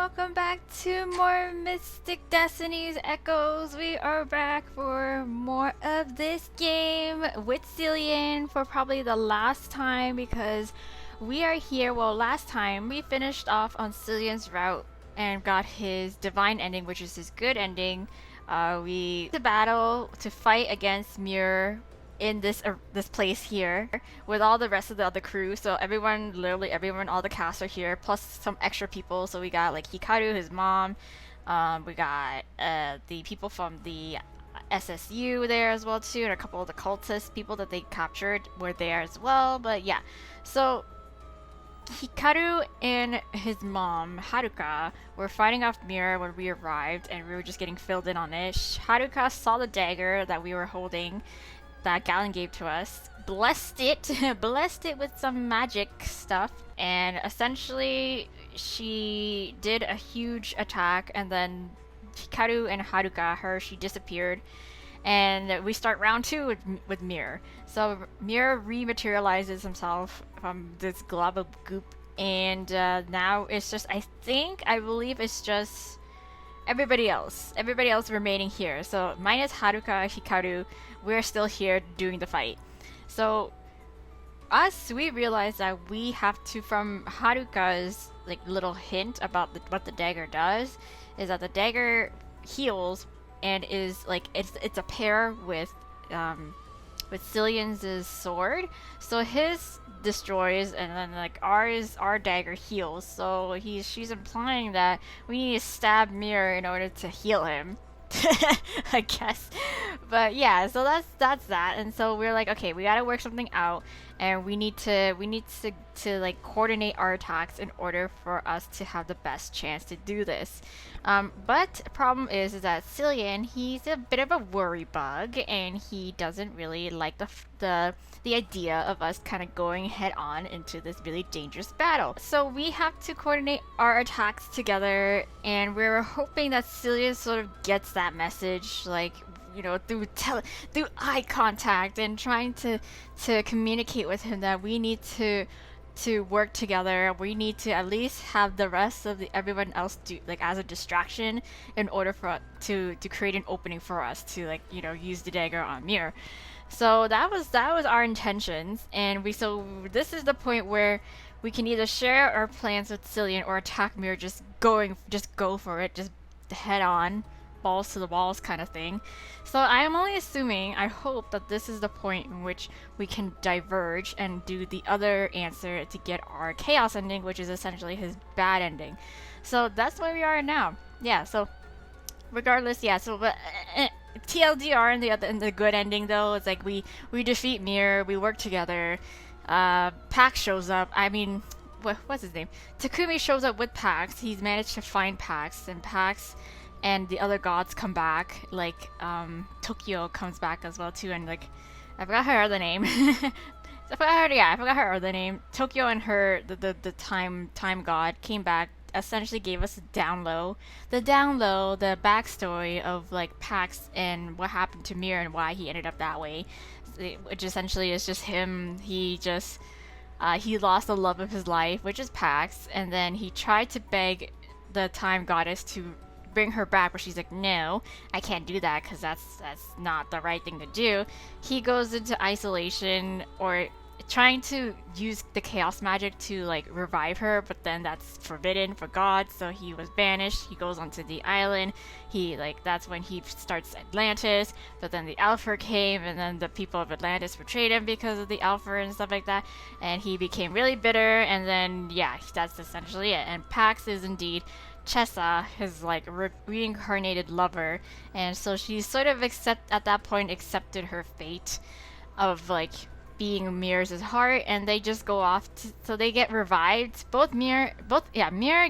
welcome back to more Mystic Destinies Echoes. We are back for more of this game with Cillian for probably the last time because we are here. Well, last time we finished off on Cillian's route and got his divine ending, which is his good ending. We to battle to fight against Muir in this place here with all the rest of the other crew. So everyone, literally everyone, all the cast are here, plus some extra people. So we got like Hikaru, his mom. We got the people from the SSU there as well too, and a couple of the cultist people that they captured were there as well. But yeah, so Hikaru and his mom, Haruka, were fighting off Mira when we arrived, and we were just getting filled in on it. Haruka saw the dagger that we were holding, that Galen gave to us, blessed it, blessed it with some magic stuff, and essentially she did a huge attack, and then Hikaru and Haruka, she disappeared, and we start round two with Mir. So Mir rematerializes himself from this glob of goop, and now it's just, I believe it's just everybody else remaining here. So minus Haruka, Hikaru, we're still here doing the fight. So we realized that we have to, from Haruka's like little hint about what the dagger does, is that the dagger heals and is like it's a pair with Cillian's sword. So his destroys, and then like our dagger heals. So she's implying that we need to stab Mir in order to heal him. I guess. But yeah, so that's that. And so we're like, okay, we gotta work something out, and we need to like coordinate our attacks in order for us to have the best chance to do this. But the problem is that Cillian, he's a bit of a worry bug, and he doesn't really like the idea of us kind of going head on into this really dangerous battle. So we have to coordinate our attacks together, and we're hoping that Cillian sort of gets that message, like, you know, through eye contact, and trying to communicate with him that we need to work together. We need to at least have the rest of everyone else do like as a distraction in order for to create an opening for us to, like, you know, use the dagger on Mir. So that was our intentions, and so this is the point where we can either share our plans with Cillian or attack Mir, just go for it, just head on, balls to the walls kind of thing. So I am only assuming, I hope that this is the point in which we can diverge and do the other answer to get our chaos ending, which is essentially his bad ending. So that's where we are now. Yeah, so regardless, yeah, so but TLDR in the good ending though, it's like we defeat Mir, we work together. Pax shows up. I mean, what's his name? Takumi shows up with Pax. He's managed to find Pax, and Pax and the other gods come back. Like Tokyo comes back as well too, and like I forgot her other name. I forgot her other name. Tokyo and the time god came back, essentially gave us the backstory of like Pax and what happened to Mir and why he ended up that way, which essentially is just him. He lost the love of his life, which is Pax, and then he tried to beg the time goddess to bring her back, but she's like, no, I can't do that because that's not the right thing to do. He goes into isolation, or trying to use the chaos magic to like revive her, but then that's forbidden for gods, so he was banished. He goes onto the island. That's when he starts Atlantis, but then the Alpha came, and then the people of Atlantis betrayed him because of the Alpha and stuff like that, and he became really bitter, and then yeah, that's essentially it. And Pax is indeed Chessa, his like reincarnated lover, and so she sort of at that point accepted her fate of like being Mir's heart, and they just go off so they get revived. Mir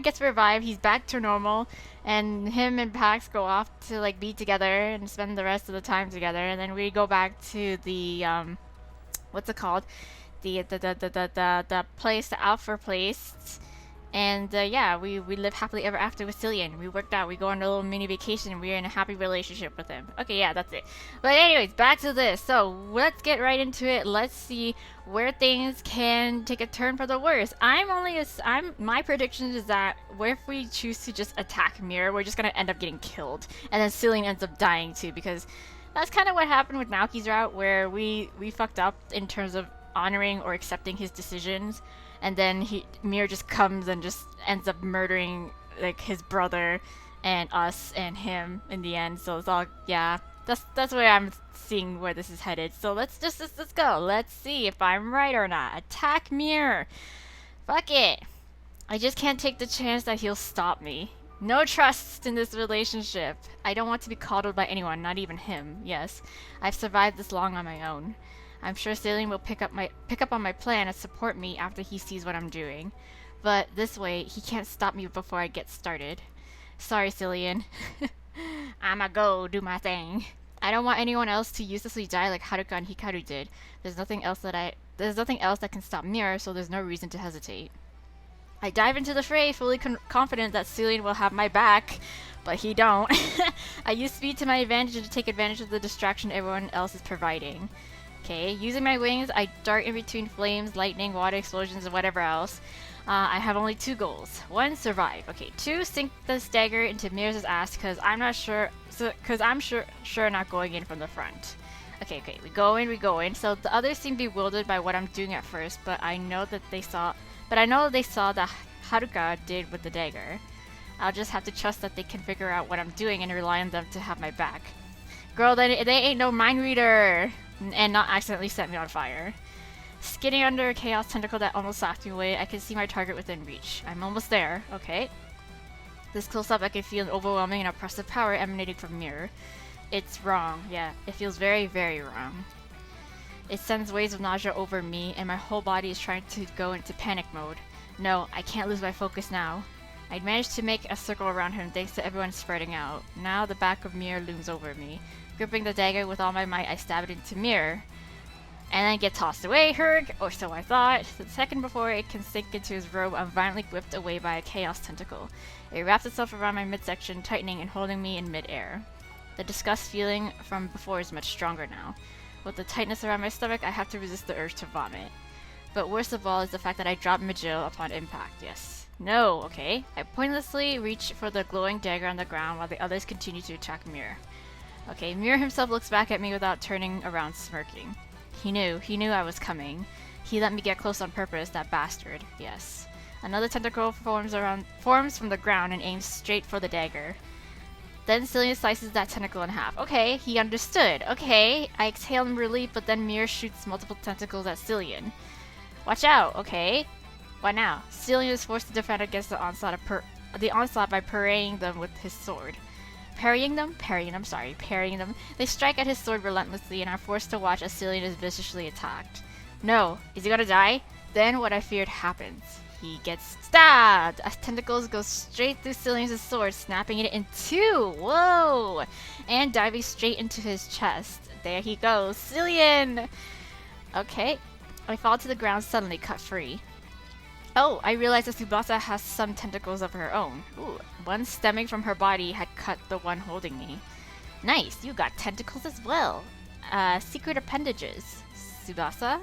gets revived, he's back to normal, and him and Pax go off to like be together and spend the rest of the time together, and then we go back to the what's it called, the place, the Alpha place, And yeah, we live happily ever after with Cillian. We worked out. We go on a little mini vacation. We're in a happy relationship with him. Okay, yeah, that's it. But anyways, back to this. So let's get right into it. Let's see where things can take a turn for the worse. My prediction is that if we choose to just attack Mir, we're just gonna end up getting killed, and then Cillian ends up dying too, because that's kind of what happened with Naoki's route, where we fucked up in terms of honoring or accepting his decisions, and then Mir just comes and just ends up murdering like his brother and us and him in the end. So it's all, yeah, that's where I'm seeing where this is headed. So let's go. Let's see if I'm right or not. Attack Mir. Fuck it. I just can't take the chance that he'll stop me. No trust in this relationship. I don't want to be coddled by anyone, not even him. Yes, I've survived this long on my own. I'm sure Cillian will pick up on my plan and support me after he sees what I'm doing. But this way, he can't stop me before I get started. Sorry, Cillian. I'ma go do my thing. I don't want anyone else to uselessly die like Haruka and Hikaru did. There's nothing else that can stop Mir, so there's no reason to hesitate. I dive into the fray, fully confident that Cillian will have my back, but he don't. I use speed to my advantage to take advantage of the distraction everyone else is providing. Okay, using my wings, I dart in between flames, lightning, water explosions, and whatever else. I have only 2 goals. 1, survive. Okay, 2, sink this dagger into Mir's ass, because I'm sure not going in from the front. Okay, we go in. So the others seem bewildered by what I'm doing at first, but I know they saw that Haruka did with the dagger. I'll just have to trust that they can figure out what I'm doing and rely on them to have my back. Girl, they ain't no mind reader! And not accidentally set me on fire. Skidding under a chaos tentacle that almost slapped me away, I can see my target within reach. I'm almost there. Okay. This close up, I can feel an overwhelming and oppressive power emanating from Mir. It's wrong. Yeah, it feels very, very wrong. It sends waves of nausea over me, and my whole body is trying to go into panic mode. No, I can't lose my focus now. I'd managed to make a circle around him thanks to everyone spreading out. Now the back of Mir looms over me. Gripping the dagger with all my might, I stab it into Mir. And then get tossed away, Herg, or so I thought. The second before it can sink into his robe, I'm violently whipped away by a chaos tentacle. It wraps itself around my midsection, tightening and holding me in midair. The disgust feeling from before is much stronger now. With the tightness around my stomach, I have to resist the urge to vomit. But worst of all is the fact that I drop Majil upon impact, yes. No, okay. I pointlessly reach for the glowing dagger on the ground while the others continue to attack Mir. Okay, Mir himself looks back at me without turning around smirking. He knew I was coming. He let me get close on purpose, that bastard, yes. Another tentacle forms from the ground and aims straight for the dagger. Then Cillian slices that tentacle in half. Okay, he understood. Okay, I exhale in relief, but then Mir shoots multiple tentacles at Cillian. Watch out, okay? What now? Cillian is forced to defend against the onslaught by parrying them with his sword. Parrying them? Parrying them. They strike at his sword relentlessly and are forced to watch as Cillian is viciously attacked. No, is he gonna die? Then what I feared happens. He gets stabbed as tentacles go straight through Cillian's sword, snapping it in 2. Whoa! And diving straight into his chest. There he goes. Cillian! Okay. I fall to the ground suddenly, cut free. Oh, I realized that Tsubasa has some tentacles of her own. Ooh, one stemming from her body had cut the one holding me. Nice, you got tentacles as well. Secret appendages. Tsubasa?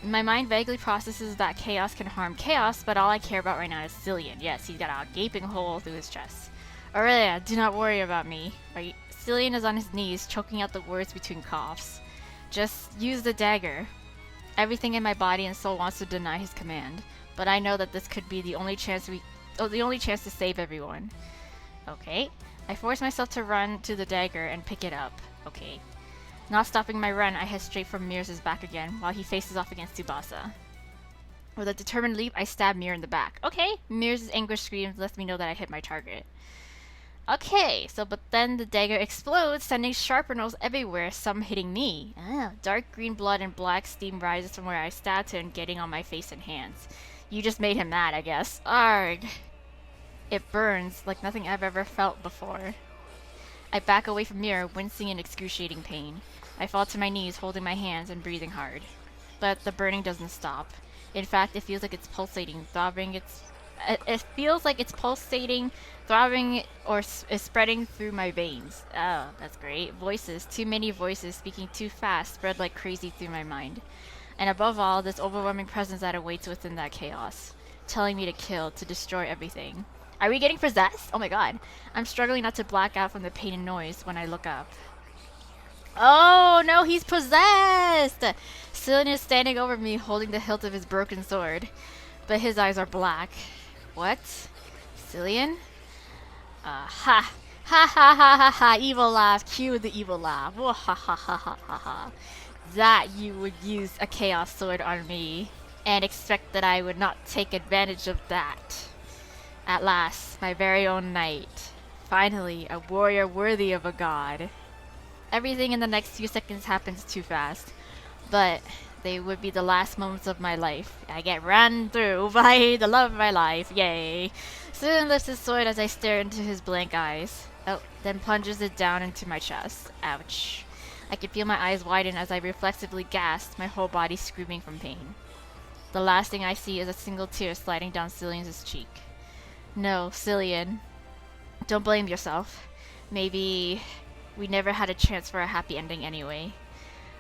My mind vaguely processes that chaos can harm chaos, but all I care about right now is Cillian. Yes, he's got a gaping hole through his chest. Aurelia, do not worry about me. Cillian is on his knees, choking out the words between coughs. Just use the dagger. Everything in my body and soul wants to deny his command, but I know that this could be the only chance to save everyone. Okay. I force myself to run to the dagger and pick it up. Okay. Not stopping my run, I head straight for Mir's back again, while he faces off against Tsubasa. With a determined leap, I stab Mir in the back. Okay. Mir's anguish screams lets me know that I hit my target. Okay, but then the dagger explodes, sending sharpeners everywhere, some hitting me. Dark green blood and black steam rises from where I stabbed him, getting on my face and hands. You just made him mad, I guess. Arg! It burns like nothing I've ever felt before. I back away from Mir, wincing in excruciating pain. I fall to my knees, holding my hands and breathing hard. But the burning doesn't stop. In fact, it feels like it's pulsating, throbbing It feels like it's pulsating, throbbing, or is spreading through my veins. Oh, that's great. Voices, too many voices speaking too fast, spread like crazy through my mind. And above all, this overwhelming presence that awaits within that chaos, telling me to kill, to destroy everything. Are we getting possessed? Oh my god. I'm struggling not to black out from the pain and noise when I look up. Oh no, he's possessed! Cillian is standing over me, holding the hilt of his broken sword. But his eyes are black. What? Cillian? Ha! Ha ha ha ha ha! Evil laugh. Cue the evil laugh. Whoa, ha ha ha ha ha ha. That you would use a chaos sword on me and expect that I would not take advantage of that. At last, my very own knight. Finally, a warrior worthy of a god. Everything in the next few seconds happens too fast, but they would be the last moments of my life. I get run through by the love of my life. Yay. Cillian lifts his sword as I stare into his blank eyes. Oh, then plunges it down into my chest. Ouch. I can feel my eyes widen as I reflexively gasp, my whole body screaming from pain. The last thing I see is a single tear sliding down Cillian's cheek. No, Cillian. Don't blame yourself. Maybe we never had a chance for a happy ending anyway.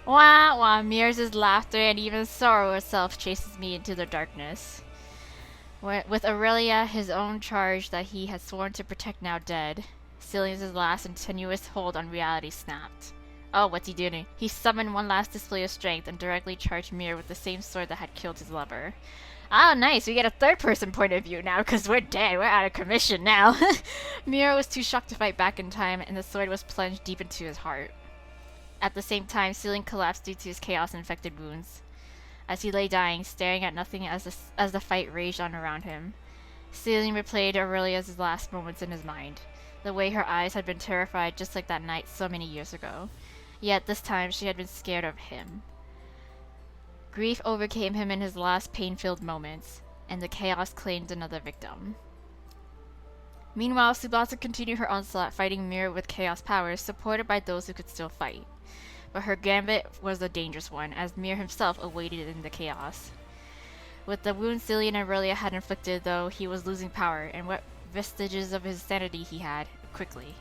Wah wah, Mears' laughter and even sorrow itself chases me into the darkness. With Aurelia, his own charge that he had sworn to protect now dead, Cillian's last and tenuous hold on reality snapped. Oh, what's he doing? He summoned one last display of strength and directly charged Mir with the same sword that had killed his lover. Oh, nice. We get a third-person point of view now because we're dead. We're out of commission now. Mir was too shocked to fight back in time, and the sword was plunged deep into his heart. At the same time, Cillian collapsed due to his chaos-infected wounds. As he lay dying, staring at nothing as the fight raged on around him, Cillian replayed Aurelia's last moments in his mind. The way her eyes had been terrified just like that night so many years ago. Yet this time she had been scared of him. Grief overcame him in his last pain-filled moments, and the chaos claimed another victim. Meanwhile, Tsubasa continued her onslaught, fighting Mir with chaos powers, supported by those who could still fight. But her gambit was a dangerous one, as Mir himself awaited in the chaos. With the wounds Cillian and Aurelia had inflicted, though, he was losing power, and what vestiges of his sanity he had, quickly.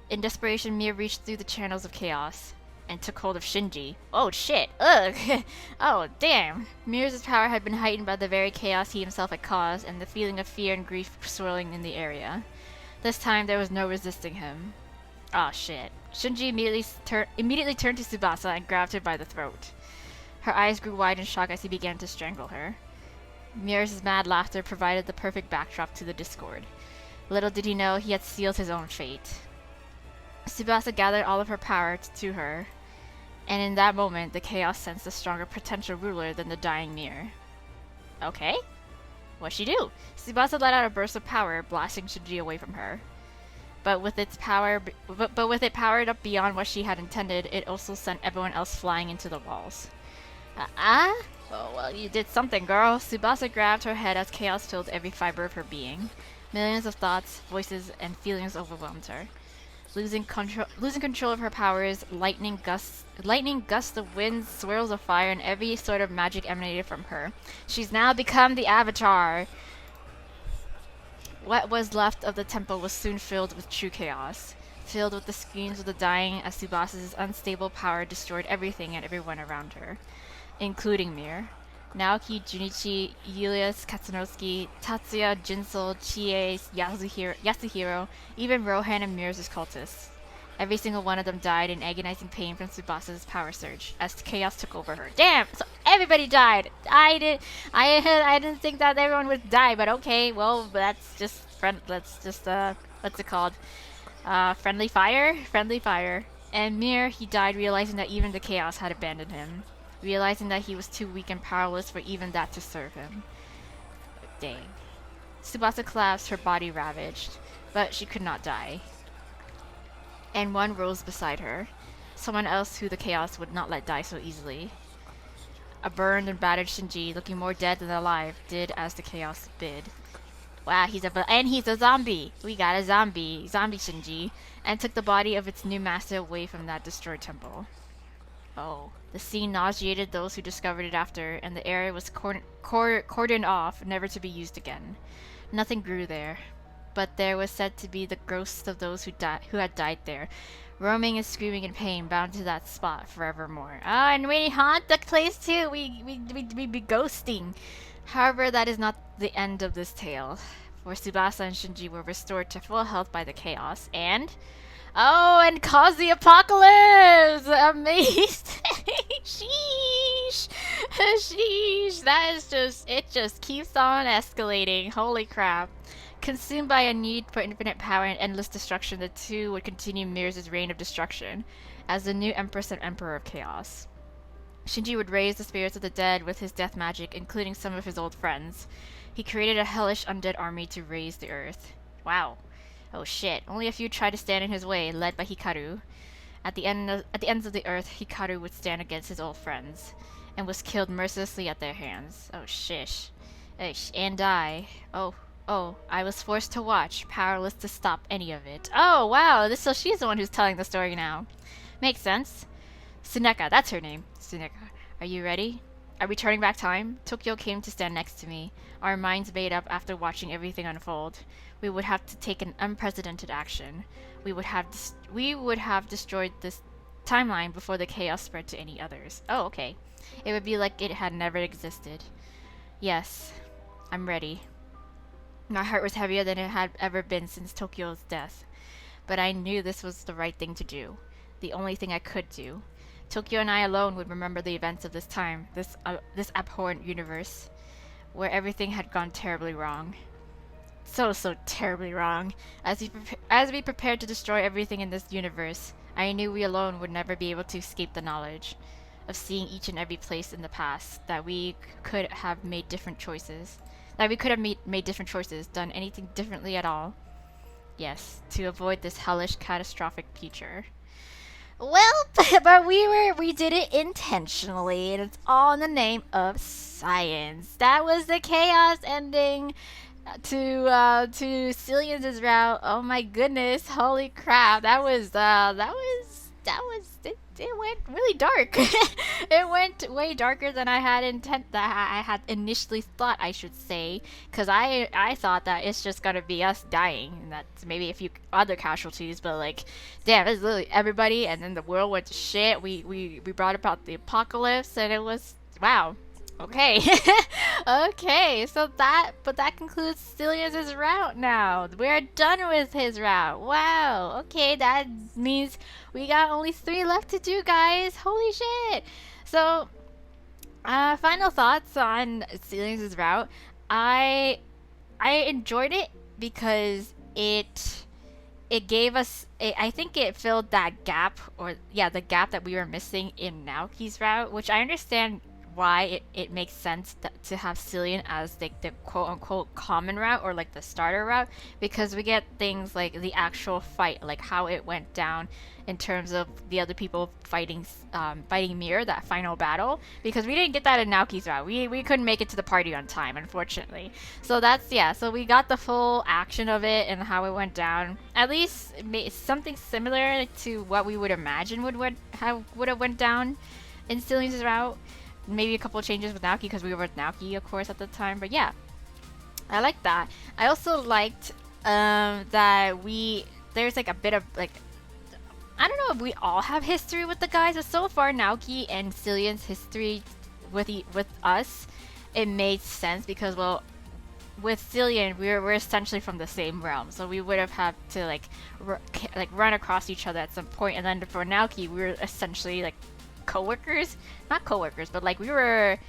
In desperation, Mir reached through the channels of chaos and took hold of Shinji. Oh shit! Ugh! Oh damn! Mir's power had been heightened by the very chaos he himself had caused, and the feeling of fear and grief swirling in the area. This time there was no resisting him. Oh shit! Shinji immediately turned to Tsubasa and grabbed her by the throat. Her eyes grew wide in shock as he began to strangle her. Mir's mad laughter provided the perfect backdrop to the discord. Little did he know he had sealed his own fate. Tsubasa gathered all of her power to her, and in that moment, the chaos sensed a stronger potential ruler than the dying Mir. Okay? What'd she do? Tsubasa let out a burst of power, blasting Shinji away from her. But with it powered up beyond what she had intended, it also sent everyone else flying into the walls. Oh, well, you did something, girl. Tsubasa grabbed her head as chaos filled every fiber of her being. Millions of thoughts, voices, and feelings overwhelmed her. Losing control of her powers, lightning gusts of wind, swirls of fire, and every sort of magic emanated from her. She's now become the Avatar. What was left of the temple was soon filled with true chaos, filled with the screams of the dying as Tsubasa's unstable power destroyed everything and everyone around her, including Mir. Naoki, Junichi, Julius, Katsunosuke, Tatsuya, Jinsol, Chie, Yasuhiro, even Rohan and Mir's cultists. Every single one of them died in agonizing pain from Tsubasa's power surge, as chaos took over her. Damn! So everybody died! I didn't think that everyone would die, but okay, well, that's just, what's it called? Friendly fire? Friendly fire. And Mir, he died realizing that even the chaos had abandoned him. Realizing that he was too weak and powerless for even that to serve him. Dang. Tsubasa collapsed, her body ravaged, but she could not die. And one rose beside her, someone else who the chaos would not let die so easily. A burned and battered Shinji, looking more dead than alive, did as the chaos bid. Wow, he's a zombie! We got a zombie Shinji, and took the body of its new master away from that destroyed temple. Oh, the scene nauseated those who discovered it after, and the area was cordoned off, never to be used again. Nothing grew there, but there was said to be the ghosts of those who had died there, roaming and screaming in pain, bound to that spot forevermore. Ah, and we haunt the place too. We be ghosting. However, that is not the end of this tale, for Tsubasa and Shinji were restored to full health by the chaos, and oh, and caused the apocalypse! Amazing! Sheesh! Sheesh! That is just, it just keeps on escalating. Holy crap. Consumed by a need for infinite power and endless destruction, the two would continue Mir's reign of destruction as the new Empress and Emperor of Chaos. Shinji would raise the spirits of the dead with his death magic, including some of his old friends. He created a hellish undead army to raise the earth. Wow. Oh shit. Only a few tried to stand in his way, led by Hikaru. At the ends of the earth, Hikaru would stand against his old friends, and was killed mercilessly at their hands. Oh shish. And I. Oh, I was forced to watch, powerless to stop any of it. Oh, wow, so she's the one who's telling the story now. Makes sense. Tsuneka, that's her name. Tsuneka. Are you ready? Are we turning back time? Tokyo came to stand next to me, our minds made up after watching everything unfold. We would have to take an unprecedented action. We would have destroyed this timeline before the chaos spread to any others. Oh, okay. It would be like it had never existed. Yes, I'm ready. My heart was heavier than it had ever been since Tokyo's death. But I knew this was the right thing to do. The only thing I could do. Tokyo and I alone would remember the events of this time, this abhorrent universe, where everything had gone terribly wrong. So terribly wrong. As we prepared to destroy everything in this universe, I knew we alone would never be able to escape the knowledge of seeing each and every place in the past, that we could have made different choices. Done anything differently at all. Yes, to avoid this hellish, catastrophic future. Well, but we did it intentionally, and it's all in the name of science. That was the chaos ending to CILLIAN'S route. Oh my goodness, holy crap! It went really dark. It went way darker than I had initially thought, I should say, because I thought that it's just gonna be us dying, and that's maybe a few other casualties, but like, damn, it's literally everybody, and then the world went to shit. We brought about the apocalypse, and it was, wow. Okay. Okay, so that concludes CILLIAN'S route now. We're done with his route. Wow. Okay, that means we got only 3 left to do, guys. Holy shit. So, final thoughts on CILLIAN'S route. I enjoyed it because it gave us, I think it filled that gap, or yeah, the gap that we were missing in Naoki's route, which I understand why it makes sense to have CILLIAN as like the quote-unquote common route, or like the starter route, because we get things like the actual fight, like how it went down in terms of the other people fighting Mir, that final battle, because we didn't get that in Naoki's route. We couldn't make it to the party on time, unfortunately. So that's, yeah, so we got the full action of it and how it went down. At least something similar to what we would imagine would have went down in CILLIAN'S route. Maybe a couple of changes with Naoki, because we were with Naoki, of course, at the time. But yeah, I like that. I also liked that there's like a bit of like, I don't know if we all have history with the guys, but so far Naoki and CILLIAN'S history with us, it made sense, because, well, with CILLIAN, we're essentially from the same realm, so we would have had to like run across each other at some point. And then for Naoki, we were essentially like not co-workers, but like we were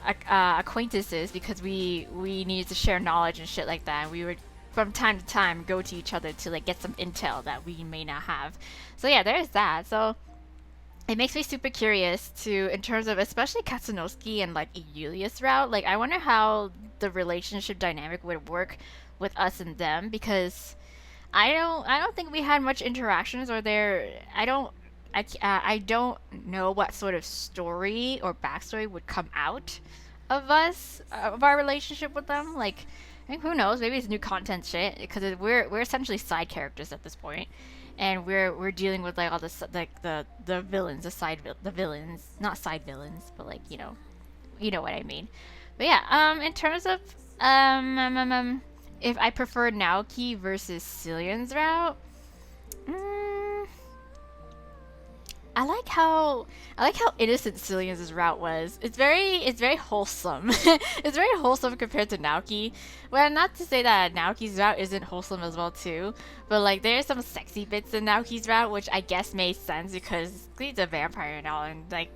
acquaintances, because we needed to share knowledge and shit like that, and we would from time to time go to each other to like get some intel that we may not have. So yeah, there's that. So it makes me super curious to, in terms of especially Katsunosuke and like Yulia's route, like I wonder how the relationship dynamic would work with us and them, because I don't think we had much interactions, or I don't know what sort of story or backstory would come out of our relationship with them. Like, I mean, who knows? Maybe it's new content shit, because we're essentially side characters at this point. and we're dealing with like all the villains, the villains, not side villains, but like you know what I mean. But yeah, in terms of if I prefer Naoki versus Cillian's route, mm, I like how innocent Cillian's route was. It's very wholesome. It's very wholesome compared to Naoki. Well, not to say that Naoki's route isn't wholesome as well too, but like there's some sexy bits in Naoki's route, which I guess made sense because he's a vampire and all, and like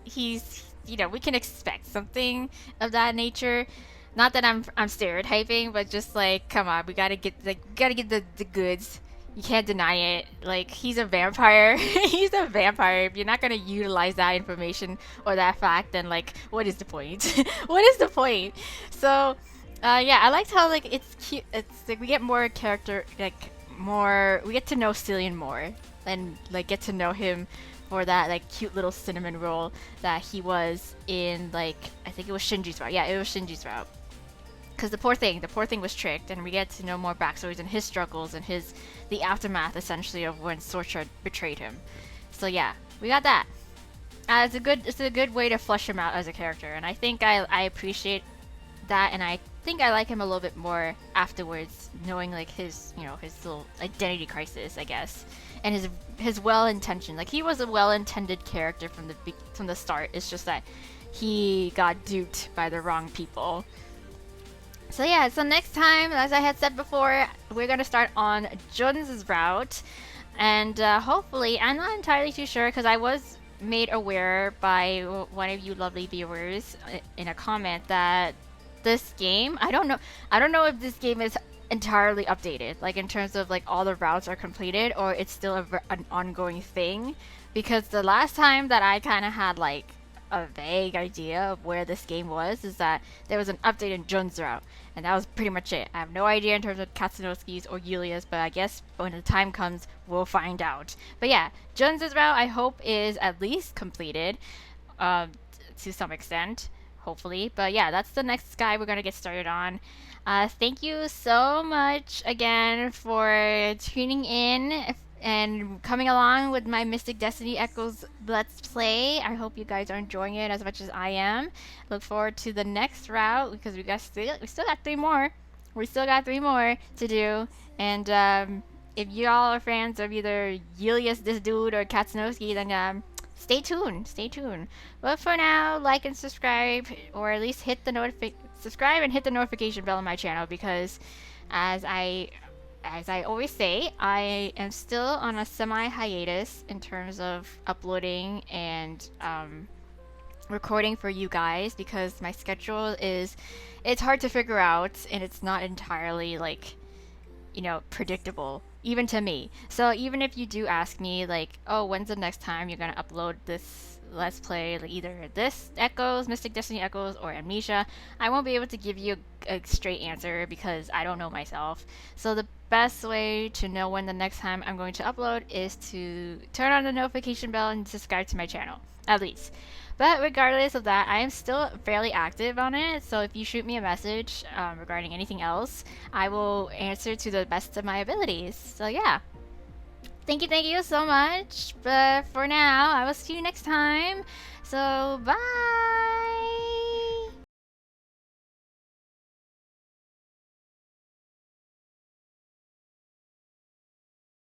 he's we can expect something of that nature. Not that I'm stereotyping, but just like come on, we gotta get the goods. You can't deny it. Like, he's a vampire. He's a vampire. If you're not gonna utilize that information or that fact, then like, what is the point? What is the point? So, yeah, I liked how like it's cute. It's like we get more character, like we get to know Cillian more, and like get to know him for that like cute little cinnamon roll that he was in, like I think it was Shinji's route. Yeah, it was Shinji's route. Because the poor thing was tricked, and we get to know more backstories and his struggles and the aftermath essentially of when Sorcha betrayed him. So yeah, we got that. It's a good way to flesh him out as a character, and I think I appreciate that, and I think I like him a little bit more afterwards, knowing like his his little identity crisis, I guess, and his well-intentioned, like he was a well-intended character from the start. It's just that he got duped by the wrong people. So yeah, so next time, as I had said before, we're gonna start on Jun's route, and hopefully, I'm not entirely too sure because I was made aware by one of you lovely viewers in a comment that this game, I don't know if this game is entirely updated, like in terms of like all the routes are completed, or it's still an ongoing thing, because the last time that I kind of had like a vague idea of where this game was is that there was an update in Jun's route, and that was pretty much it. I have no idea in terms of Katsunosuke's or Yulia's, but I guess when the time comes, we'll find out. But yeah, Jun's route I hope is at least completed to some extent, hopefully. But yeah, that's the next guy we're gonna get started on. Thank you so much again for tuning in and coming along with my Mystic Destiny Echoes Let's Play. I hope you guys are enjoying it as much as I am. Look forward to the next route because we still got 3 more. We still got 3 more to do. And if y'all are fans of either Julius, this dude, or Katsunosuke, then stay tuned. Stay tuned. But for now, like and subscribe, or at least hit the subscribe and hit the notification bell on my channel, because as I always say, I am still on a semi-hiatus in terms of uploading and recording for you guys, because my schedule it's hard to figure out, and it's not entirely like predictable, even to me. So even if you do ask me like, oh, when's the next time you're gonna upload this Let's Play, like either this Echoes, Mystic Destiny Echoes, or Amnesia, I won't be able to give you a straight answer because I don't know myself. So the best way to know when the next time I'm going to upload is to turn on the notification bell and subscribe to my channel, at least. But regardless of that, I am still fairly active on it, so if you shoot me a message regarding anything else, I will answer to the best of my abilities. So yeah. Thank you so much. But for now, I will see you next time. So, bye!